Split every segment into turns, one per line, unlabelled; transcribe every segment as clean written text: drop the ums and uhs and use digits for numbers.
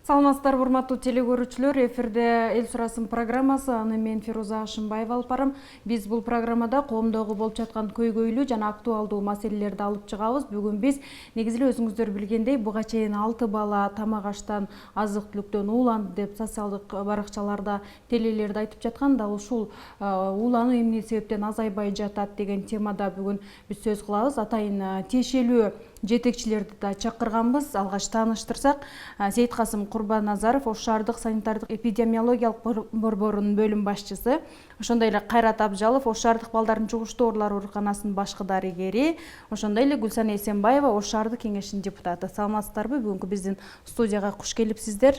Саламатсыздарбы, урматтуу телекөрүүчүлөр, эфирде эл сурасын программасы, аны мен Фируза Ашымбаева алып барам. Биз бул программада коомдогу болуп жаткан көйгөйлүү жана актуалдуу маселелерди алып чыгабыз. Бүгүн биз негизи эле өзүңүздөр билгендей, буга чейин 6 бала тамак аштан, азык түлүктөн ууланды деп социалдык баракчаларда, телелерде айтып жаткан да ушул уулануу эмне себептен азайбай жатат деген темада бүгүн биз сөз кылабыз. Атайын тиешелүү жетекчилерди да чакырганбыз. Алгач тааныштырсак, Сейиткасым Курбаназаров, Ош шаардык санитардык эпидемиологиялык борборунун бөлүм башчысы, ошондой эле Кайрат Абжалов, Ош шаардык балдардын жугуштуу оорулар ооруканасынын башкы дарыгери, ошондой эле Гүлсана Эсенбаева, Ош шаардык кеңешинин депутаты. Саламатсыздарбы? Бүгүнкү биздин студияга куш келипсиздер.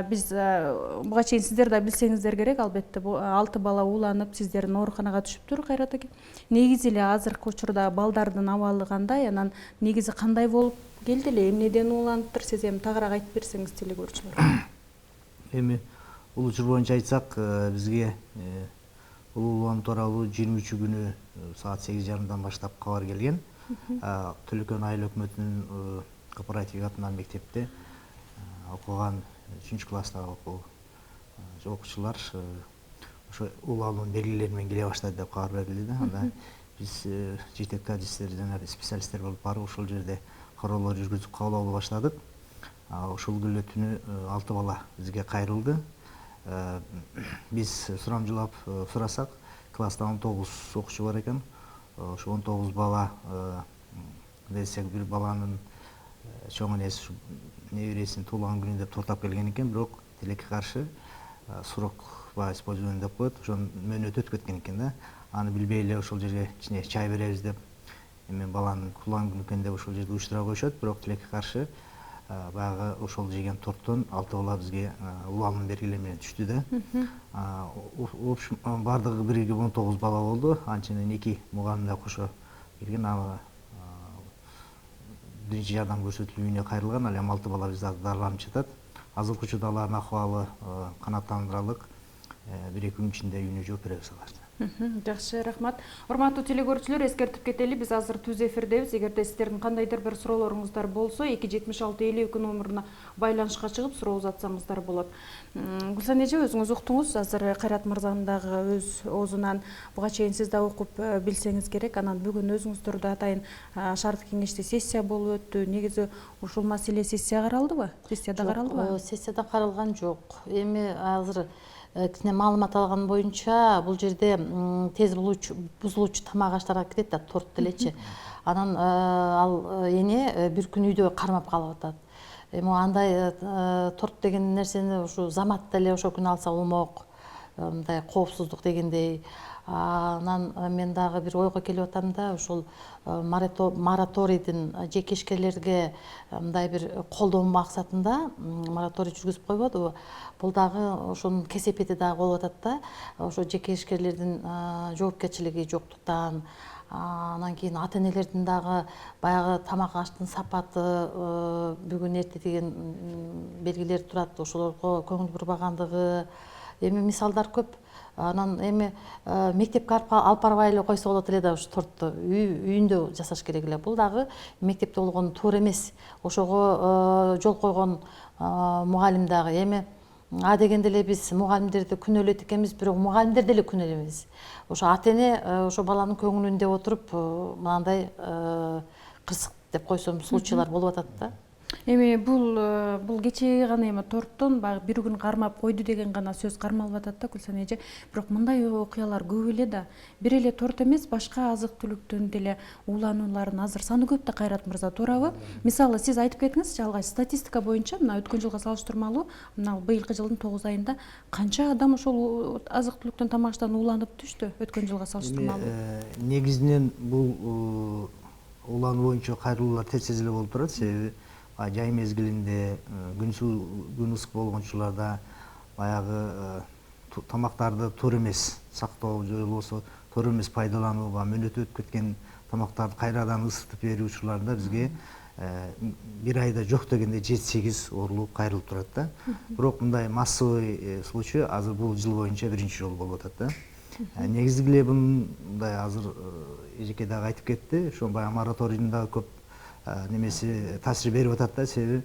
Биз буга чейин сиздер да билсеңиздер керек, албетте 6 бала ууланып, сиздердин ооруканага түшүптүр. Кайрат аке, негизи эле азыркы учурда балдардын абалы кандай, анан негизи кандай болуп келди эле, эмнеден ууланыптыр, сиз эми тагыраак айтып берсеңиз телекөрүүчүлөр.
Эми бул учур боюнча айтсак, бизге бул уулануу тууралуу 23 күнү саат 8:30 баштап кабар келген. Түлүкөн айыл өкмөтүнүн корпоратив атынан мектепте окуган 3-класстагы окуучулар ошо уулануунун белгилери менен келе баштады деп кабар берилди да. Анда биз жетекти адистер жана специалисттер болуп барып ошол жерде кароолор жүргүзүп кабыл алуу баштадык. Ошол күнү түнү 6 бала бизге кайрылды. Биз сурамжылап сурасак, класста 19 окуучу бар экен. Ошо 19 бала десек, бир баланын чоң энеси небересинин туулган күнү деп тортап келген экен, бирок тилекке каршы срок использование деп коет, ошонун мөөнөтү өтүп кеткен экен да. Аны билбей эле ошол жерге кичине чай беребиз деп, эми баланын туулган күнү экен деп ошол жерде уюштура коюшат, бирок тилекке каршы баягы ошол жеген торттон 6 бала бизге уулануунун белгилери менен түштү да. В общем, бардыгы бирге 19 бала болду. Анченен 2 мугалим да кошо келген, биринчи жардам көрсөтүлүп үйүнө кайрылган. Ал эми 6 бала бизде дарыланып жатат. Азыркы учурда алардын акыбалы канааттандырарлык. 1-2 күн ичинде үйүнө жооп беребиз аларды.
Жакшы, рахмат. Урматтуу телекөрүүчүлөр, эскертип кетели, биз азыр түз эфирдебиз. Эгерде сиздердин кандайдыр бир суроолоруңуздар болсо, 276-52 номуруна байланышка чыгып суроо узатсаңыздар болот. Гүлсана эже, өзүңүз уктуңуз, азыр Кайрат мырзанын дагы өз оозунан буга чейин сиз да окуп билсеңиз керек. Анан бүгүн өзүңүздөрдө атайын шаардык кеңеште сессия болуп өттү. Негизи ушул маселе сессияда каралдыбы?
Сессияда каралган жок. Эми азыр кичине маалымат алган боюнча, бул жерде тез бузулуучу тамак аштар кетет да, торт делечи. Анан ал эне бир күн үйдө кармап калып атат. Эми андай торт деген нерсени ушу замат деле ошол күнү алса болмок, мындай коопсуздук дегендей. Анан мен дагы бир ойго келип атам да, ушул мораторийдин жеке ишкерлерге мындай бир колдоо максатында мораторий жүргүзүп койбодубу? Бул дагы ошонун кесепети дагы болуп атат да. Ошо жеке ишкерлердин жоопкерчилиги жоктуктан, анан кийин ата-энелердин дагы баягы тамак аштын сапаты бүгүн эрте деген белгилер турат, ошолорго көңүл бурбагандыгы, эми мисалдар көп. Анан эми мектепке алып барбай эле койсо болот эле да, ушу тортту үйүндө жасаш керек эле. Бул дагы мектепте болгону туура эмес. Ошого жол койгон мугалим дагы эми дегенде эле биз мугалимдерди күнөөлөйт экенбиз, бирок мугалимдер деле күнөөлөйбүз. Ошо ата-эне ошо баланын көңүлүндө отуруп мындай кырсык деп койсом случайлар болуп атат да.
Эми бул кечээ гана эми торттон баягы бир күн кармап койду деген гана сөз кармалып атат да, Гүлсана эже. Бирок мындай окуялар көп эле да. Бир эле торт эмес, башка азык түлүктөн деле уулануулардын азыр саны көп да, Кайрат мырза, туурабы? Мисалы сиз айтып кетиңизчи, алгач статистика боюнча мына өткөн жылга салыштырмалуу, мына быйылкы жылдын 9 айында канча адам ошол азык түлүктөн тамак аштан ууланып түштү өткөн жылга салыштырмалуу?
Негизинен бул уулануу боюнча кайрылуулар тез эле болуп турат, себеби жай мезгилинде күн ысык болгон учурларда баягы тамактарды туура эмес сактоо же болбосо туура эмес пайдалануу, мөөнөтү өтүп кеткен тамактарды кайрадан ысытып берүү учурларында бизге бир айда жок дегенде 7-8 оорулуп кайрылып турат да. Бирок мындай массовый случай азыр бул жыл боюнча биринчи жолу болуп атат да. Негизи эле мындай азыр эжеке дагы айтып кетти, ошо баягы мораторийдин дагы көп немеси таасир берип атат да, себеби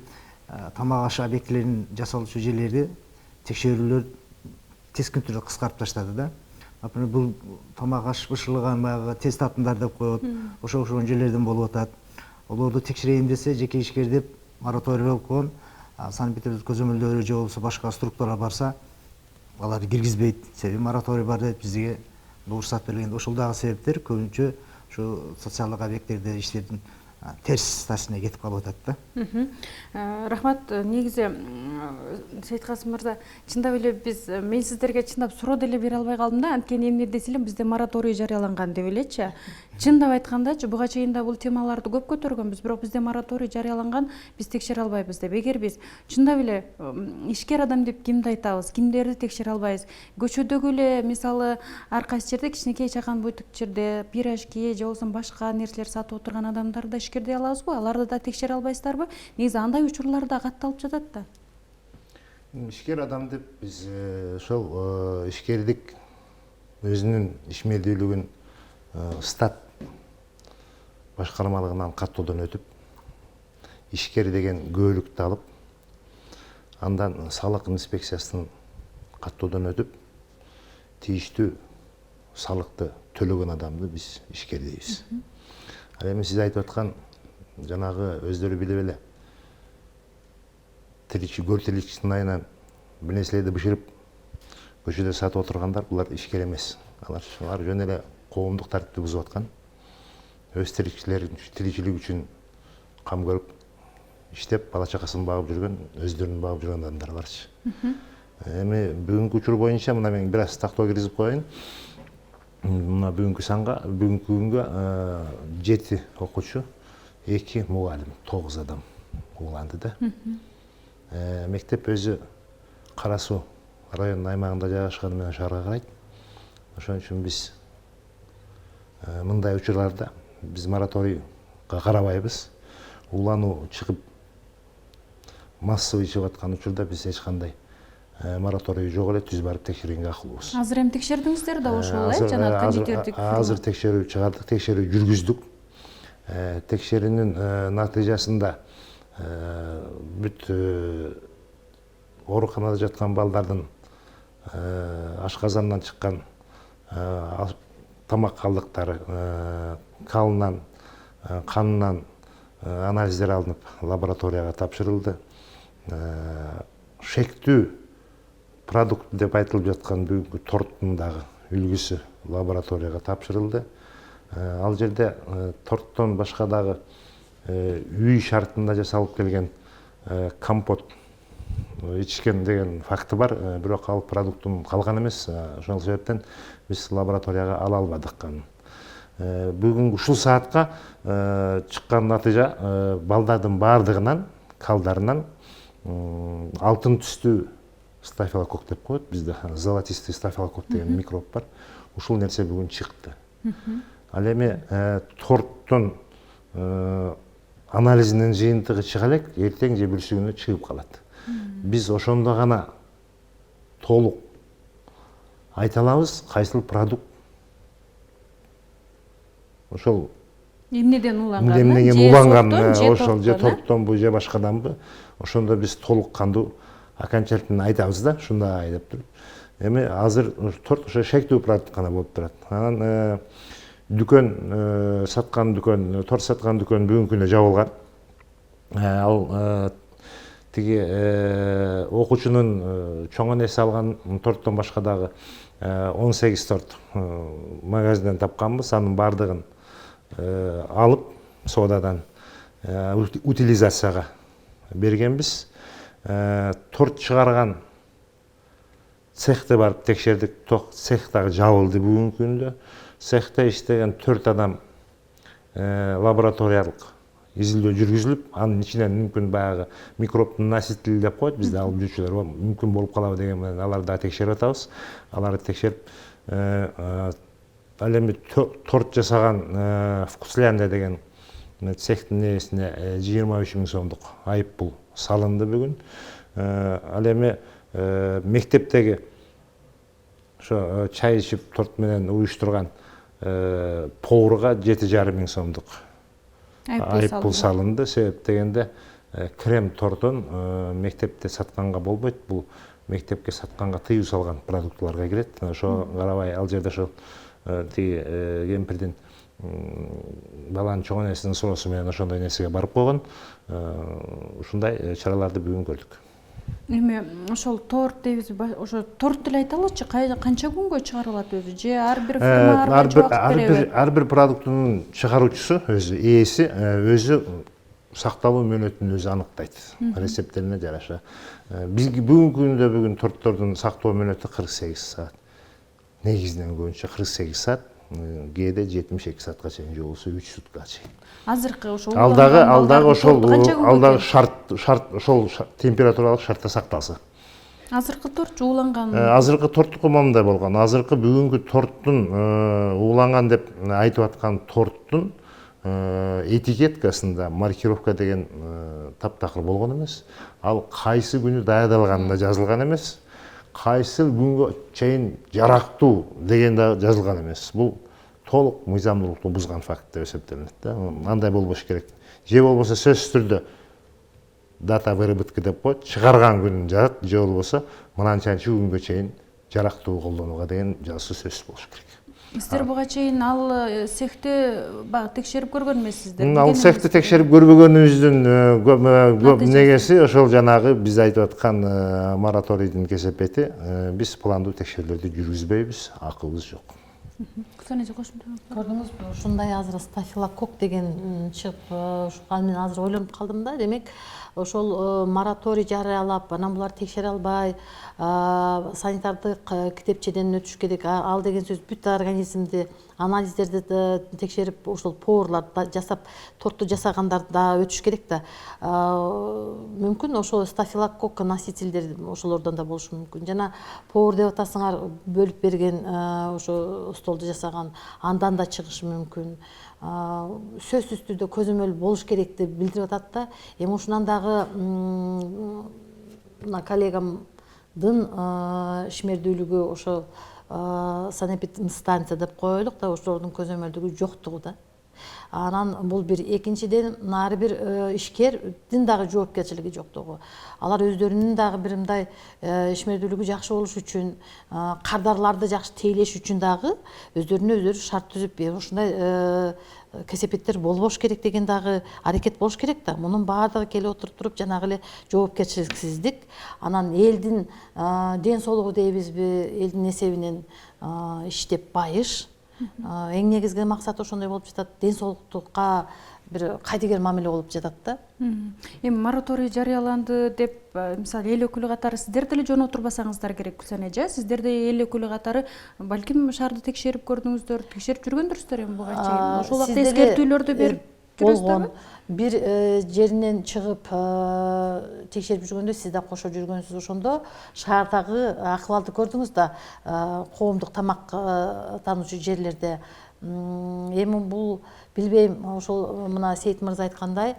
тамак аш объектилеринин жасалуучу жерлерди текшерүүлөр кескин түрдө кыскартып таштады да. Например, бул тамак аш бышырылган баягы тест татымдар деп коет, ошол жерлерден болуп атат. Олорду текширейин десе, жеке ишкер деп мораторий болуп койгон. Санкт-Петербург көзөмөлдөрү же болбосо башка структуралар барса, алар киргизбейт. Себеби мораторий бар деп бизге уруксат берилген. Ошол дагы себептер көбүнчө ушу социалдык объекттерде иштердин терс тасына кетип калып атат да.
Рахмат. Негизи Сейиткасым мырза, чындап эле мен сиздерге чындап суроо деле бере албай калдым да, анткени эмне десе элем бизде мораторий жарыяланган деп элечи. Чындап айткандачы, буга чейин да бул темаларды көп көтөргөнбүз, бирок бизде мораторий жарыяланган, биз текшере албайбыз деп. Эгер биз чындап эле ишкер адам деп кимди айтабыз, кимдерди текшере албайбыз? Көчөдөгү эле мисалы ар кайсы жерде кичинекей чакан буйтук жерде пирожки же болбосо башка нерселер сатып отурган адамдарды да ишкердей алабызбы? Аларды да текшере албайсыздарбы? Негизи андай учурлар да катталып жатат да.
Ишкер адам деп биз ошол ишкердик өзүнүн ишмердүүлүгүн стат башкармалыгынан каттоодон өтүп, ишкер деген көөлүктү алып, андан салык инспекциясынан каттоодон өтүп, тийиштүү салыкты төлөгөн адамды биз ишкер дейбиз. Ал эми сиз айтып аткан жанагы өздөрү билип эле көл тиричи сынайынан бир нерселерди бышырып көчөдө сатып отургандар булар ишкер эмес. Алар жөн эле коомдук тартипти бузуп аткан. Өз тиричилиги үчүн кам көрүп иштеп, бала чакасын багып жүргөн, өздөрүн багып жүргөн адамдар аларчы. Эми бүгүнкү учур боюнча мына мен бир аз тактоо киргизип коеюн. Мына бүгүнкү күнгө 7 окуучу, 2 мугалим, 9 адам угуланды да. Мектеп өзү Кара Суу районунун аймагында жайгашканы менен шаарга карайт. Ошон үчүн биз мындай учурларда биз мораторийга карабайбыз. Улануу чыгып массовый чыгып аткан учурда биз эч кандай мораторий жок эле түз барып текшергенге акылбыз.
Азыр эми текшердиңиздер да ошол жана кондитердик.
Азыр текшерүү чыгардык, текшерүү жүргүздүк. Текшерүүнүн натыйжасында бүт ооруканада жаткан балдардын ашказандан чыккан тамак калдыктары, калынан, канынан анализдер алынып лабораторияга тапшырылды. Шектүү продукт деп айтылып жаткан бүгүнкү торттун дагы үлгүсү лабораторияга тапшырылды. Ал жерде торттон башка дагы үй шартында жасалып келген компот ичкен деген факты бар, бирок ал продукттун калган эмес. Ошол себептен биз лабораторияга ала албадык. Бүгүн ушул саатка чыккан натыйжа балдардын баардыгынан, калдарынан алтын түстүү стафилококк деп коет, бизде золотистый стафилококк деген микроб бар. Ушул нерсе бүгүн чыкты. Ал эми торттун анализинин жыйынтыгы чыга элек, эртең же бүрсү күнү чыгып калат. Биз ошондо гана толук айта алабыз кайсыл продукт ошол
эмнеден
уланган, ошол же торттонбу же башкаданбы, ошондо биз толук кандуу окончательно айтабыз да, ушундай деп туруп. Эми азыр торт ошо шектүү продукт гана болуп турат. Анан дүкөн саткан дүкөн, торт саткан дүкөн бүгүнкү күндө жабылган. Ал тиги окуучунун чоң энеси алган торттон башка дагы 18 торт магазинден тапканбыз. Анын баардыгын алып соодадан утилизацияга бергенбиз. Торт чыгарган цехте барып текшердик. Цех дагы жабылды бүгүнкү күндө. Цехте иштеген 4 адам лабораториялык изилдөө жүргүзүлүп, анын ичинен мүмкүн баягы микробдун носители деп коет, бизде алып жүрүүчүлөр бар, мүмкүн болуп калабы деген менен аларды да текшерип атабыз. Аларды текшерип, ал эми торт жасаган вкусляндия деген цехтин несине 23 000 сомдук айыппул салынды бүгүн. Ал эми мектептеги ошо чай ичип торт менен уюштурган поварга 7,5 000 сомдук айыппул салынды. Себеп дегенде крем тортун мектепте сатканга болбойт. Бул мектепке сатканга тыюу салган продуктыларга кирет. Ошо карабай ал жерде ошо тиги кемпирдин баланын чоң энесинин суроосу менен ошондой нерсеге барып койгон. Ушундай чараларды бүгүн көрдүк.
Эми ошол торт дейбизби? Ошо торт деле айталычы, канча күнгө чыгарылат өзү? Же ар бир фирма ар канча убакыт береби?
Ар бир продуктунун чыгаруучусу өзү, ээси өзү сакталуу мөөнөтүн өзү аныктайт. Рецепттерине жараша. Бүгүнкү күндө бүгүн торттордун сактоо мөөнөтү 48 саат. Негизинен көбүнчө 48 саат, кээде 72 саатка чейин, же болбосо 3 суткага чейин.
Азыркы ошол
Алдагы шарт ошол температуралык шартта сакталса.
Азыркы торт ууланган.
Азыркы торттуку момундай болгон. Азыркы бүгүнкү торттун ууланган деп айтып аткан торттун этикеткасында маркировка деген таптакыр болгон эмес. Ал кайсы күнү даярдалганында жазылган эмес. Кайсы күнгө чейин жарактуу деген да жазылган эмес. Бул толук мыйзамдуулукту бузган факт деп эсептелинет да. Андай болбош керек. Же болбосо сөзсүз түрдө дата выработки деп коет, чыгарган күнүн жазат, же болбосо мынанчанчы күнгө чейин жарактуу колдонууга деген жазуу сөзсүз болуш керек.
Сиздер буга чейин ал цехти текшерип көргөн эмессиздер?
Ал цехти текшерип көрбөгөнүбүздүн негеси ошол жанагы биз айтып аткан мораторийдин кесепети. Биз пландуу текшерүүлөрдү жүргүзбөйбүз, акыбыз жок.
Көрдүңүзбү, ушундай азыр стафилококк деген чыгып, ушуга мен азыр ойлонуп калдым да. Демек, ошол мораторий жарыялап, анан булар текшере албай, санитардык китепчеден өтүш керек. Ал деген сөз бүт организмди, анализдерди текшерип, ошол поварларды жасап, торту жасагандарды да өтүш керек да. Мүмкүн ошол стафилококк носительдер ошолордон да болушу мүмкүн. Жана повар деп атасыңар, бөлүп берген ошо столду жасаган, андан да чыгышы мүмкүн. Сөзсүз түрдө көзөмөл болуш керек деп билдирип атат да. Эми ушунан дагы коллегамдын ишмердүүлүгү ошо санэпидстанция деп коелук да, ошолордун көзөмөлдүгү жоктугу да. Анан бул бир, экинчиден ар бир ишкердин дагы жоопкерчилиги жоктугу. Алар өздөрүнүн дагы бир мындай ишмердүүлүгү жакшы болуш үчүн, кардарларды жакшы тейлеш үчүн дагы өздөрүнө өздөрү шарт түзүп, ушундай кесепеттер болбош керек деген дагы аракет болуш керек да. Мунун баардыгы келип отуруп туруп жанагы эле жоопкерчиликсиздик, анан элдин ден соолугу дейбизби, элдин эсебинен иштеп байыш. Эң негизги максаты ошондой болуп жатат. Ден соолуктукка бир кайдыгер мамиле болуп жатат да.
Эми мораторий жарыяланды деп, мисалы эл өкүлү катары сиздер деле жөн отурбасаңыздар керек, Гүлсане эже. Сиздер де эл өкүлү катары балким шаарды текшерип көрдүңүздөр, текшерип жүргөндүрсүздөр эми буга чейин. Ошол убакта эскертүүлөрдү берип жүрөсүздөрбү?
Бир жеринен чыгып текшерип жүргөндө сиз да кошо жүргөнсүз. Ошондо шаардагы акыбалды көрдүңүз да, коомдук тамак таануучу жерлерде. Эми бул билбейм, ошол мына Сейит мырза айткандай,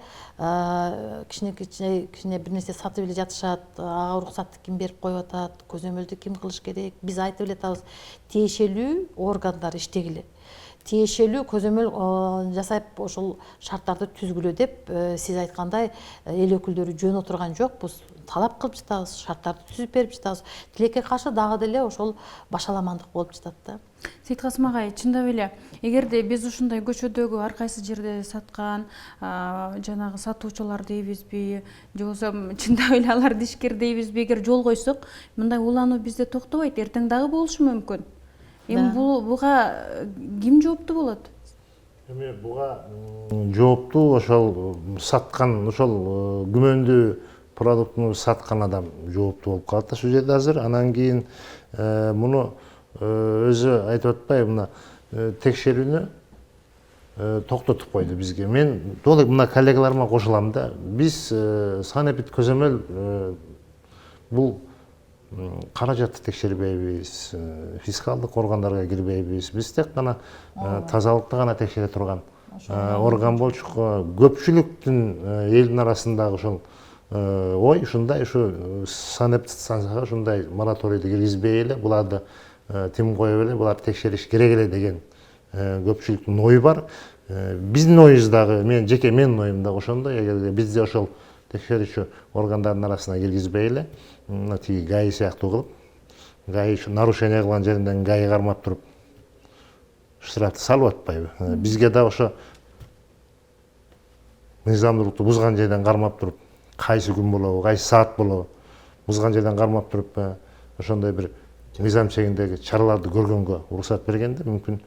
кичине бир нерсе сатып эле жатышат, ага уруксатты ким берип коюп атат, көзөмөлдү ким кылыш керек. Биз айтып эле атабыз, тиешелүү органдар иштегиле. Тиешелүү көзөмөл жасап ошол шарттарды түзгүлө деп сиз айткандай эл өкүлдөрү жөн отурган жок. Биз талап кылып жатабыз, шарттарды түзүп берип жатабыз. Тилекке каршы дагы деле ошол башаламандык болуп жатат да.
Сейиткасым агай, чындап эле, эгерде биз ушундай көчөдөгү ар кайсы жерде саткан жанагы сатуучулар дейбизби, же болбосо чындап эле аларды ишкер дейбизби, эгер жол койсок, мындай улануу бизде токтобойт, эртең дагы болушу мүмкүн. Эми буга ким жооптуу болот?
Эми буга жооптуу ошол саткан, ошол күмөндүү продуктуну саткан адам жооптуу болуп калат ушул жерде азыр. Анан кийин муну өзү айтып атпайбы, мына текшерүүнү токтотуп койду бизге. Мен толук мына коллегаларыма кошулам да. Биз санэпид көзөмөл бул каражатты текшербейбиз, фискалдык органдарга кирбейбиз. Биз тек гана тазалыкты гана текшере турган орган болчук. Көпчүлүктүн элдин арасындагы ошол ой ушундай, ушу санэпидстанцияга ушундай мораторийди киргизбей эле, буларды тим коюп эле, булар текшериш керек эле деген көпчүлүктүн ою бар. Биздин оюбуз дагы, менин оюм дагы ошондой. Эгерде бизде ошол текшерүүчү органдардын арасына киргизбей эле тиги гаи сыяктуу кылып, гаи нарушение кылган жеринден гаи кармап туруп штрафты салып атпайбы? Бизге да ошо мыйзамдуулукту бузган жерден кармап туруп, кайсы күн болобу, кайсы саат болобу, бузган жерден кармап туруп ошондой бир мыйзам чегиндеги чараларды көргөнгө уруксат бергенде мүмкүн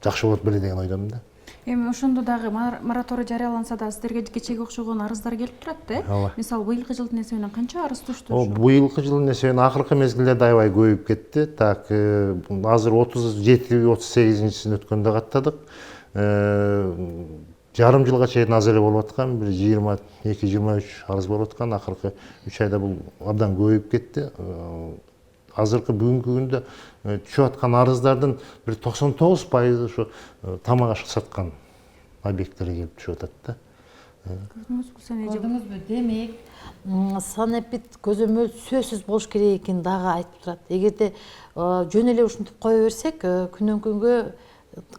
жакшы болот беле деген ойдомун да.
Эми ошондо дагы мораторий жарыяланса да сиздерге кечеги окшогон арыздар келип турат да.
Ооба.
Мисалы быйылкы жылдын эсебинен канча арыз түштү?
Быйылкы жылдын эсебинен акыркы мезгилдерде аябай көбөйүп кетти. Так, азыр 37-38-син өткөндө каттадык. Жарым жылга чейин аз эле болуп аткан, бир 22-23 арыз болуп аткан. Акыркы 3 айда бул абдан көбөйүп кетти. Азыркы бүгүнкү күндө түшүп аткан арыздардын бир 99% ушу тамак ашык саткан объекттерге келип түшүп атат да.
Көрдүңүзбү? Демек, санэпид көзөмөл сөзсүз болуш керек экенин дагы айтып турат. Эгерде жөн эле ушинтип кое берсек, күнөн күнгө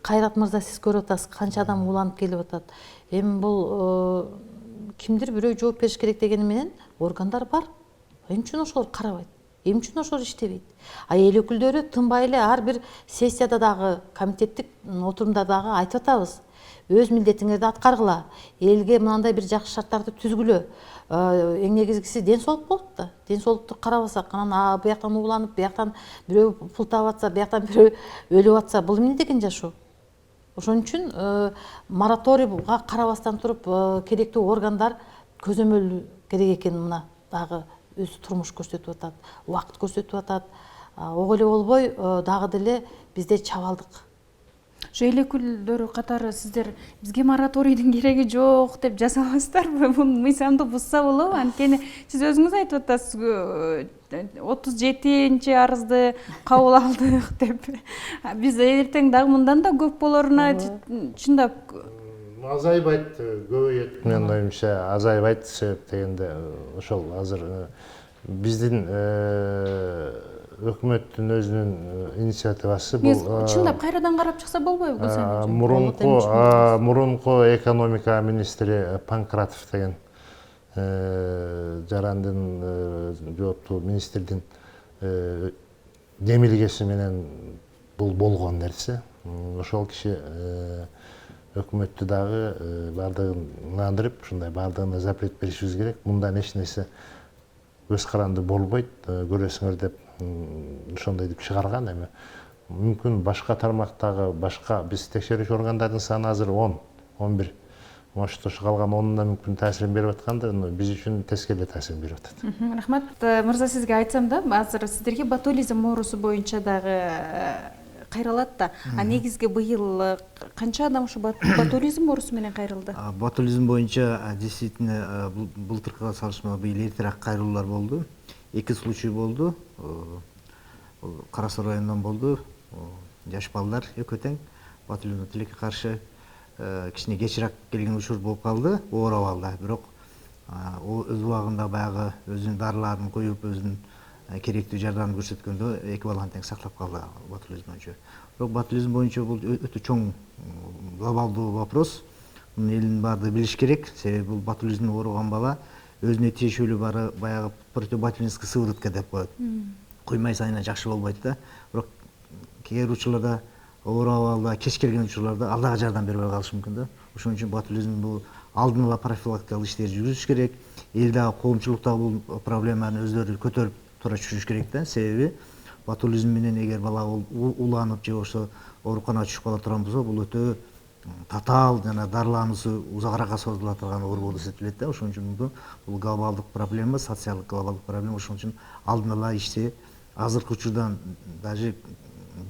Кайрат мырза, сиз көрүп атасыз канча адам уланып келип атат. Эми бул кимдир бирөө жооп бериш керек дегени менен органдар бар. Эмне үчүн ошолор карабайт? Эмне үчүн ошолор иштебейт? Эл өкүлдөрү тынбай эле ар бир сессияда дагы, комитеттик отурумда дагы айтып атабыз. Өз милдетиңерди аткаргыла, элге мындай бир жакшы шарттарды түзгүлө. Эң негизгиси ден соолук болот да. Ден соолукту карабасак, анан бияктан ууланып, бияктан бирөө пул таап атса, бияктан бирөө өлүп атса, бул эмне деген жашоо? Ошон үчүн мораторийга карабастан туруп керектүү органдар көзөмөл керек экенин мына дагы өзү турмуш көрсөтүп атат, убакыт көрсөтүп атат. Ого эле болбой дагы деле бизде чабалдык.
Эл өкүлдөрү катары сиздер бизге мораторийдин кереги жок деп жазабыздарбы? Муну мыйзамды бузса болобу? Анткени сиз өзүңүз айтып атасыз, 37-нчи арызды кабыл алдык деп. Биз эртең дагы мындан да көп болоруна чындап
Азайбайт, көбөйөт. Менин оюмча азайбайт, себеп дегенде ошол азыр биздин өкмөттүн өзүнүн инициативасы бул.
Чындап кайрадан карап чыкса болбойбу бұл?
Мурунку экономика министри Панкратов деген жарандын жооптуу министрдин демилгеси менен бул болгон нерсе. Ошол киши өкмөттү дагы бардыгын ынандырып, ушундай бардыгына запрет беришибиз керек. Мындан эч нерсе көз каранды болбойт, көрөсүңөр деп ошондой деп чыгарган. Эми мүмкүн башка тармактагы башка биз текшерүүчү органдардын саны азыр 10-11. Может, ошо калган 10-на мүмкүн таасирин берип аткандыр, но биз үчүн тескеле таасирин берип атат.
Рахмат. Мырза, сизге айтсам да, азыр сиздерге ботулизм оорусу боюнча дагы кайрылат да. Негизги быйыл канча адам ушу ботулизм оорусу менен кайрылды?
Ботулизм боюнча действительно былтыркыга салыштырмалуу быйыл эртерээк кайрылуулар болду. 2 случай болду. Кара Суу районунан болду. Жаш балдар экөө тең ботулизм тилекке каршы кичине кечирээк келген учур болуп калды, оор абалда. Бирок өз убагында баягы өзүнүн дарыларын коюп, өзүнүн керектүү жардамын көрсөткөндө 2 баланы тең сактап калды ботулизм боюнча. Бирок ботулизм боюнча бул өтө чоң глобалдуу вопрос. Муну элдин баардыгы билиш керек. Себеби бул ботулизм ооруган бала өзүнө тиешелүү баягы противоботулинский сыворотка деп коет. Куймай сайына жакшы болбойт да. Бирок кээ учурларда оор абалда кеч келген учурларда ал дагы жардам бербей калышы мүмкүн да. Ошон үчүн ботулизм бул алдын ала профилактикалык иштерди жүргүзүш керек. Эл дагы коомчулукта бул проблеманы өздөрү көтөрүп тура түшүнүш керек да. Себеби ботулизм менен эгер бала уланып же ошо ооруканага түшүп кала турган болсо, бул өтө татаал жана дарылануусу узагыраакка созула турган оору болуп эсептелет да. Ошон үчүн бул глобалдык проблема, социалдык глобалдык проблема. Ошон үчүн алдын ала ишти азыркы учурдан даже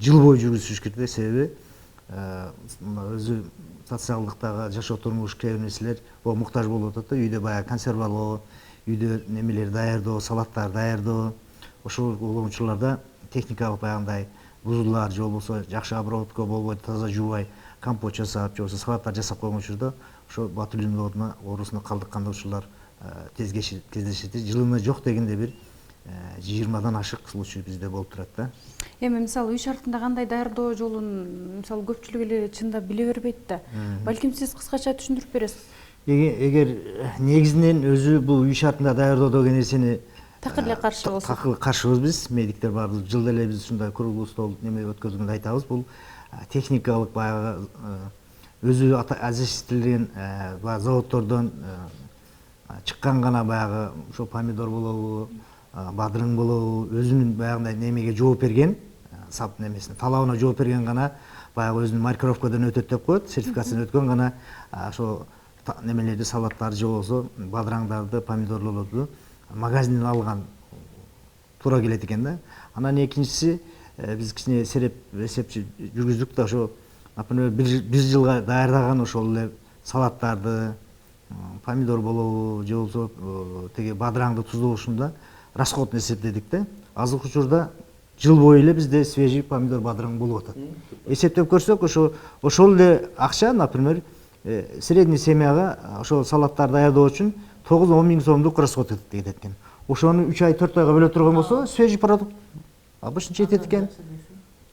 жыл бою жүргүзүш керек да. Себеби өзү социалдыктагы жашоо турмуш кээ бир нерселер муктаж болуп атат да. Үйдө баягы консервалоо, үйдө немелер даярдоо, салаттар даярдоо, ошол учурларда техникалык баягындай бузулуулар же болбосо жакшы обработка болбой, таза жуубай компот жасап, же болбосо салаттар жасап койгон учурда ошо ботулизм оорусуна калдыккан учурлар тез кездешет. Жылына жок дегенде бир 20-дан ашык случай бизде болуп турат да.
Эми мисалы үй шартында кандай даярдоо жолун мисалы көпчүлүк эле чындап биле бербейт да. Балким сиз кыскача түшүндүрүп бересиз?
эгер негизинен өзү бул үй шартында даярдоо деген нерсени
такыр эле каршы болсок.
такыр каршыбыз биз медиктер баарыбыз жылда эле биз ушундай круглый стол неме өткөзгөндө айтабыз. Бул техникалык баягы өзү азиштирилген баягы заводдордон чыккан гана баягы ошо помидор болобу, бадырың болобу, өзүнүн баягындай немеге жооп берген, сап немесине талабына жооп берген гана баягы өзүнүн маркировкадан өтөт деп коет, сертификациядан өткөн гана ошо немелерди, салаттарды же болбосо бадыраңдарды, помидорлорду магазинден алган туура келет экен да. Анан экинчиси биз кичине эсеп жүргүздүк да, ошо например бир жылга даярдаган ошол эле салаттарды, помидор болобу же болбосо тиги бадыраңды туздоосунда расходун эсептедик да. Азыркы учурда жыл бою эле бизде свежий помидор бадырың болуп атат. Эсептеп көрсөк, ошол эле акча, например, средний семьяга ошол салаттарды даярдоо үчүн 9-10 миң сомдук расход кетет экен. Ошону 3 ай 4 айга бөлө турган болсо, свежий продукт обычно жетет экен.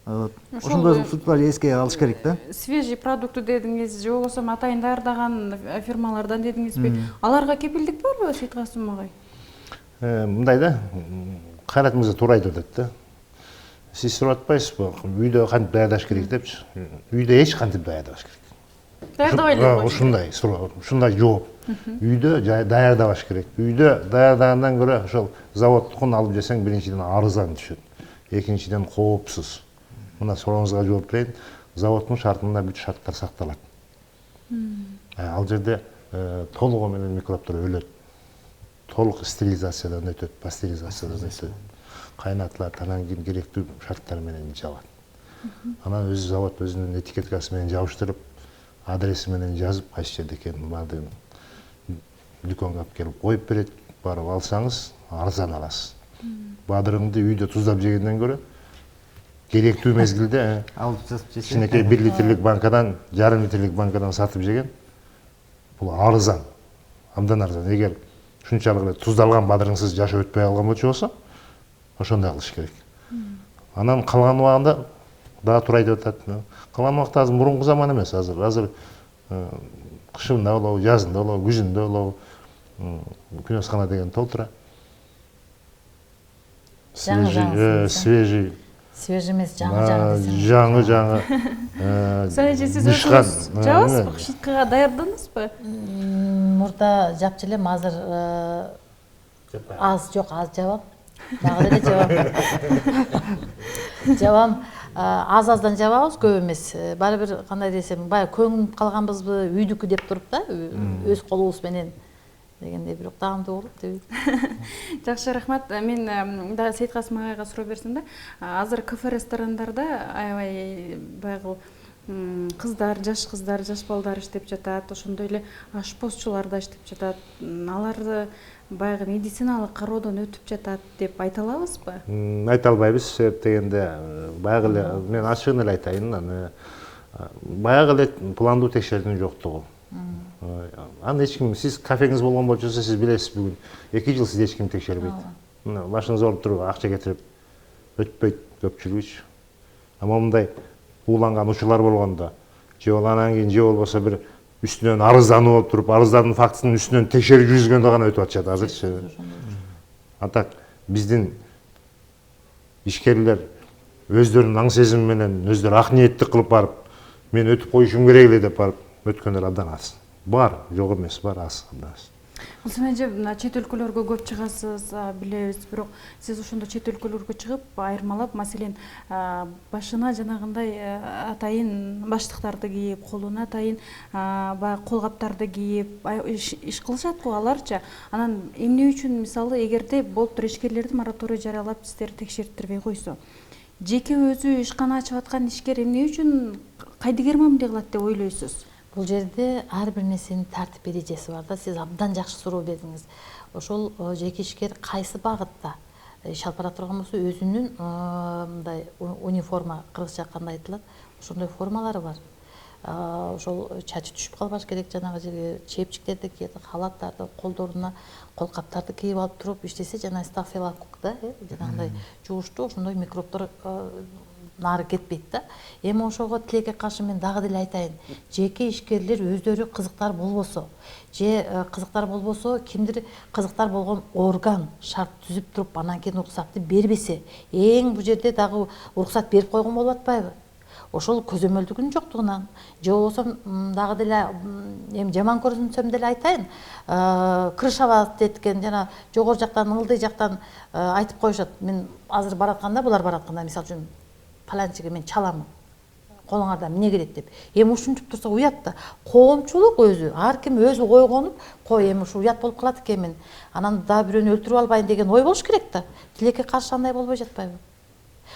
Ошондой сутпал эске алыш керек да.
Свежий продукты дедиңиз, же болбосо атайын даярдаган фирмалардан дедиңизби? Аларга кепилдик барбы, Сейиткасым агай?
Мындай да, Кайрат мырза туура айтып атат да. Сиз сурап атпайсызбы, үйдө кантип даярдаш керек депчи? Үйдө эч кантип даярдабаш керек.
Даярдабай эле.
Ушундай жооп. Үйдө даярдабаш керек. Үйдө даярдагандан көрө ошол заводдукун алып жесең, биринчиден арзан түшөт. Экинчиден коопсуз. Мына сурооңузга жооп берейин. Заводдун шартында бүт шарттар сакталат. Ал жерде толугу менен микробдор өлөт. Толук стерилизациядан өтөт, пастеризациядан өтөт. Кайнатылат, анан кийин керектүү шарттар менен жабат. Анан өзү завод өзүнүн этикеткасы менен жабыштырып, адреси менен жазып, кайсы жерде экенин баардыгын дүкөнгө алып келип коюп берет. Барып алсаңыз, арзан аласыз. Бадырыңды үйдө туздап жегенден көрө керектүү мезгилде
Алып жазып жесе.
кичинекей 1 литрлик банкадан, жарым литрлик банкадан сатып жеген бул арзан. Абдан арзан. Эгер ушунчалык эле туздалган бадырыңсыз жашап өтпөй алган болчу, ошондой кылыш керек. Анан калган убагында дагы туура айтып атат. Калган убакта азыр мурунку заман эмес, азыр кышында болобу, жазында болобу, күзүндө болобу, күнөскана деген толтура. Свежий
эмес, жаңы
жаңы
Сенечи сиз өзүңүз жабасызбы? Кышкыга даярдыңызбы?
Мурда жапчы элем, азыр аз жабам. Дагы эле жабам. Жабам. Аз-аздан жабабыз, көп эмес. Баары бир кандай десем, баягы көңүлүп калганбызбы, үйдүкү деп туруп да, өз колубуз менен дегенде бирок таамдуу болот деп.
Жакшы, рахмат. Мен дагы Сейиткасым агайга суроо берсем да, азыр кафе ресторандарда аябай баягы кыздар, жаш балдар иштеп жатат, ошондой эле ашпозчулар да иштеп жатат. Аларды баягы медициналык кароодон өтүп жатат деп айта алабызбы?
Айта албайбыз, себеп дегенде баягы эле мен ачыгын эле айтайын, баягы эле пландуу текшерүүнүн жоктугу. Аны эч ким, сиз кафеңиз болгон болчу, сиз билесиз, бүгүн 2 жыл сиз эч ким текшербейт. Башыңыз ооруп туруп акча кетирип өтпөйт көпчүлүгүчү. Мындай ууланган учурлар болгондо, же анан кийин же болбосо бир үстүнөн арыздануу болуп туруп, арыздардын фактысынын үстүнөн текшерүү жүргүзгөндө гана өтүп атышат азырчы. Антак биздин ишкерлер өздөрүнүн аң сезими менен, өздөрү ак ниеттик кылып барып, мен өтүп коюшум керек эле деп барып өткөндөр абдан аз. Бар, жок эмес, бар, аз, абдан аз.
Сенже чет өлкөлөргө көп чыгасыз, билебиз, бирок сиз ошондо чет өлкөлөргө чыгып айырмалап, маселен, башына жанагындай атайын баштыктарды кийип, колуна атайын баягы колгаптарды кийип иш кылышат го аларчы. Анан эмне үчүн, мисалы, эгерде болуптур ишкерлерди мораторий жарыялап сиздерди текшертирбей койсо, жеке өзү ишкана ачып аткан ишкер эмне үчүн кайдыгер мамиле кылат деп ойлойсуз?
Бул жерде ар бир нерсенин тартип эрежеси бар да. Сиз абдан жакшы суроо бердиңиз. Ошол жеке ишкер кайсы багытта иш алып бара турган болсо, өзүнүн мындай униформа, кыргызча кандай айтылат, ошондой формалары бар. Ошол чачы түшүп калбаш керек, жанагы жерге чепчиктерди кийет, халаттарды, колдоруна колкаптарды кийип алып туруп иштесе, жана стафилококк да, жанагындай жугуштуу ошондой микробдор нары кетпейт да. Эми ошого тилекке каршы мен дагы деле айтайын. Жеке ишкерлер өздөрү кызыктар болбосо, же кызыктар болбосо, кимдир кызыктар болгон орган шарт түзүп туруп анан кийин уруксатты бербесе, эң бул жерде дагы уруксат берип койгон болуп атпайбы? Ошол көзөмөлдүгүнүн жоктугунан, же болбосо дагы деле эми жаман көрүнсөм деле айтайын, крышават эткен жана жогору жактан, ылдый жактан айтып коюшат. Мен азыр баратканда, булар баратканда, мисалы үчүн паланчыга мен чаламын, колуңарда эмне келет деп. Эми ушинтип турса уят да. Коомчулук өзү, ар ким өзү койгонуп, кой эми ушу уят болуп калат экенмин. Анан дагы бирөөнү өлтүрүп албайын деген ой болуш керек да. Тилекке каршы андай болбой жатпайбы?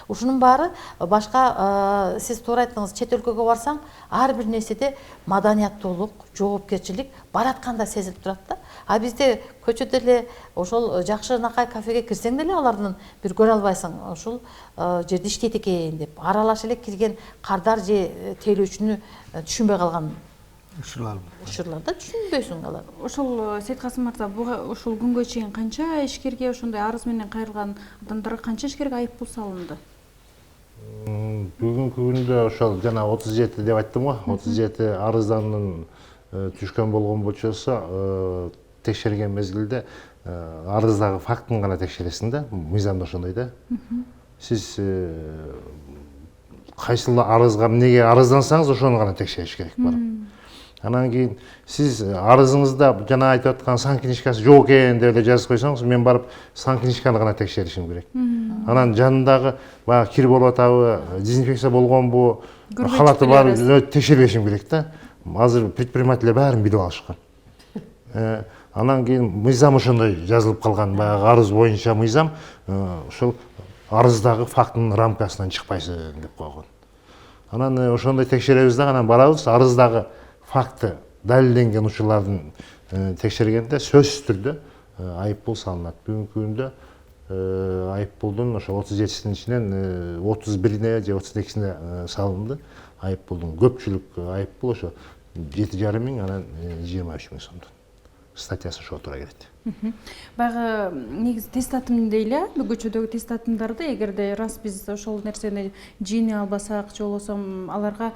Ушунун баары башка, сиз туура айттыңыз, чет өлкөгө барсаң, ар бир нерседе маданияттуулук, жоопкерчилик баратканда сезилип турат да. А бизде көчөдө эле ошол жакшынакай кафеге кирсең деле алардын бир көрө албайсың, ошол жерде иштейт экен деп. Аралаш эле кирген кардар же тейлөөчүнү түшүнбөй калган учурларда түшүнбөйсүң алар.
Ошол Сейиткасым мырза, ушул күнгө чейин канча ишкерге ошондой арыз менен кайрылган адамдарга канча ишкерге айыппул салынды?
Бүгүнкү күндө ошол жана 37 деп айттым го, 37 арызданын түшкөн болгон болчосо, текшерген мезгилде арыздагы фактын гана текшересиң да, мыйзамда ошондой да. Сиз кайсыл арызга эмнеге арыздансаңыз ошону гана текшериш керек бар. Анан кийин сиз арызыңызда жана айтып аткан сан книжкасы жок экен деп эле жазып койсоңуз, мен барып сан книжканы гана текшеришим керек. Анан жанындагы баягы кир болуп атабы, дезинфекция болгонбу, халаты бар текшербешим керек да. Азыр предпринимательдер баарын билип алышкан. Анан кийин мыйзам ошондой жазылып калган, баягы арыз боюнча мыйзам, ошол арыздагы фактынын рамкасынан чыкпайсың деп койгон. Анан ошондой текшеребиз да, анан барабыз, арыздагы факты далилденген учурлардын текшергенде сөзсүз түрдө айыппул салынат. Бүгүнкү күндө айыппулдун ошо 37-синин ичинен 31-ине же 32-сине салынды. Айыппулдун көпчүлүк айыппул ошо 7,5 миң, анан 23 миң сомдон. Статьясы ошого туура келет.
Баягы негизи тест татым дейле, көчөдөгү тест татымдарды эгерде рас биз ошол нерсени жийне албасак, же болбосо аларга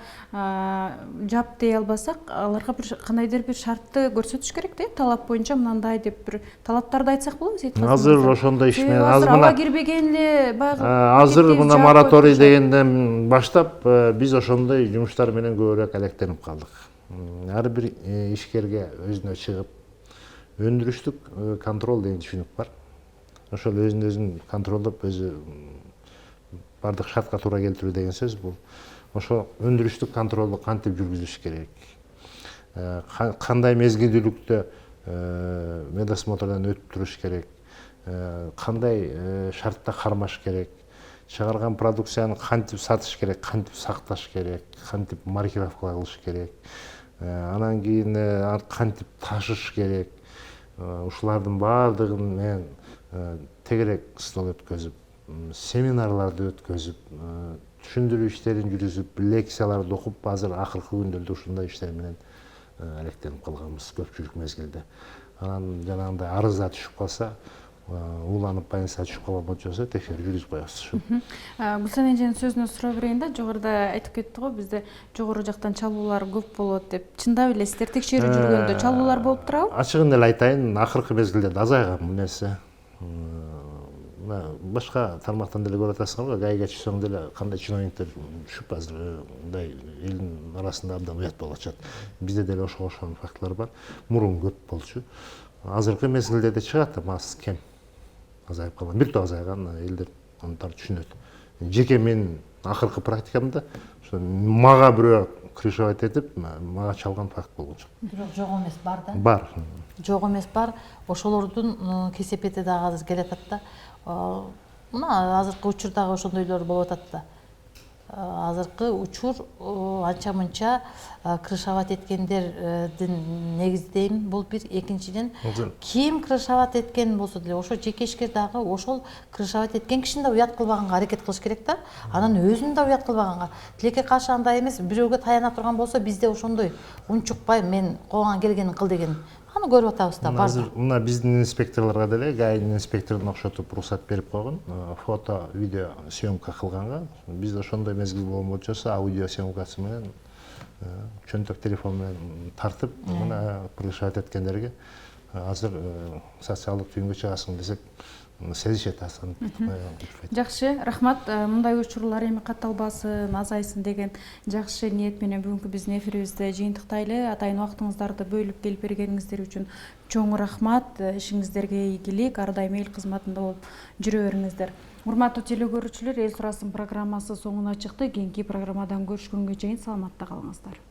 жап дей албасак, аларга бир кандайдыр бир шартты көрсөтүш керек да, талап боюнча мындай деп бир талаптарды айтсак болобу, Сейиткасым мырза?
Азыр ошондой иш менен
азыр ала кирбеген эле баягы
азыр мына мораторий дегенден баштап биз ошондой жумуштар менен көбүрөөк алектенип калдык. Ар бир ишкерге өзүнө чыгып өндүрүштүк контроль деген түшүнүк бар. Ошол өзүн контролдоп, өзү бардык шартка туура келтирүү деген сөз бул. Ошо өндүрүштүк контролду кантип жүргүзүш керек? Кандай мезгилдүүлүктө медосмотрдон өтүп туруш керек? Кандай шартта кармаш керек? Чыгарган продукцияны кантип сатыш керек, кантип сакташ керек, кантип маркировка кылыш керек? Анан кийин кантип ташыш керек? Ушулардын баардыгын мен тегерек стол өткөзүп, семинарларды өткөзүп, түшүндүрүү иштерин жүргүзүп, лекцияларды окуп, азыр акыркы күндөрдө ушундай иштер менен алектенип калганбыз көпчүлүк мезгилде. Анан жанагындай арыздар түшүп калса, уланып больницага түшүп калган болчосо текшерүү жүргүзүп коебуз.
Гүлсен эженин сөзүнө суроо берейин да, жогоруда айтып кетти го, бизде жогору жактан чалуулар көп болот деп. Чындап эле сиздер текшерүү жүргөндө чалуулар болуп турабы?
Ачыгын эле айтайын, акыркы мезгилде азайган бул нерсе. Башка тармактан деле көрүп атасыңар го, гайга түшсөң деле кандай чиновниктер түшүп азыр мындай элдин арасында абдан уят болуп атышат. Бизде деле ошого окшогон фактылар бар. Мурун көп болчу. Азыркы мезгилде да чыгат, аз кем азайып калган. Бир топ азайган, элдер антар түшүнөт. Жеке мен акыркы практикамда ошо мага бирөө крышевать этип, мага чалган факт болгон жок.
Бирок жок эмес бар да.
Бар.
Жок эмес бар. Ошолордун кесепети дагы азыр келатат да. Мына азыркы учурдагы ошондойлор болуп атат да. Азыркы учур анча мынча крышават эткендердин негиздейм. Бул бир, экинчиден ким крышават эткен болсо деле ошо жеке ишкер дагы ошол крышават эткен кишини да уят кылбаганга аракет кылыш керек да. Анан өзүн да уят кылбаганга. Тилекке каршы андай эмес, бирөөгө таяна турган болсо бизде ошондой унчукпай мен колуңан келгенин кыл деген аны көрүп атабыз да
Азыр
бардык.
мына биздин инспекторлорго деле ГАИдин инспекторуна окшотуп уруксат берип койгон фото, видео съемка кылганга. Бизде ошондой мезгил болчосо аудио съемкасы менен чөнтөк телефон менен тартып мына происшествие эткендерге азыр социалдык түйүнгө чыгасың десек сезишет азыр.
Жакшы, рахмат. Мындай учурлар эми катталбасын, азайсын деген жакшы ниет менен бүгүнкү биздин эфирибизде жыйынтыктайлы. Атайын убактыңыздарды бөлүп келип бергениңиздер үчүн чоң рахмат. Ишиңиздерге ийгилик, ар дайым эл кызматында болуп жүрө бериңиздер. Урматтуу телекөрүүчүлөр, Эл сурасын программасы соңуна чыкты. Кийинки программадан көрүшкөнгө чейин саламатта калыңыздар.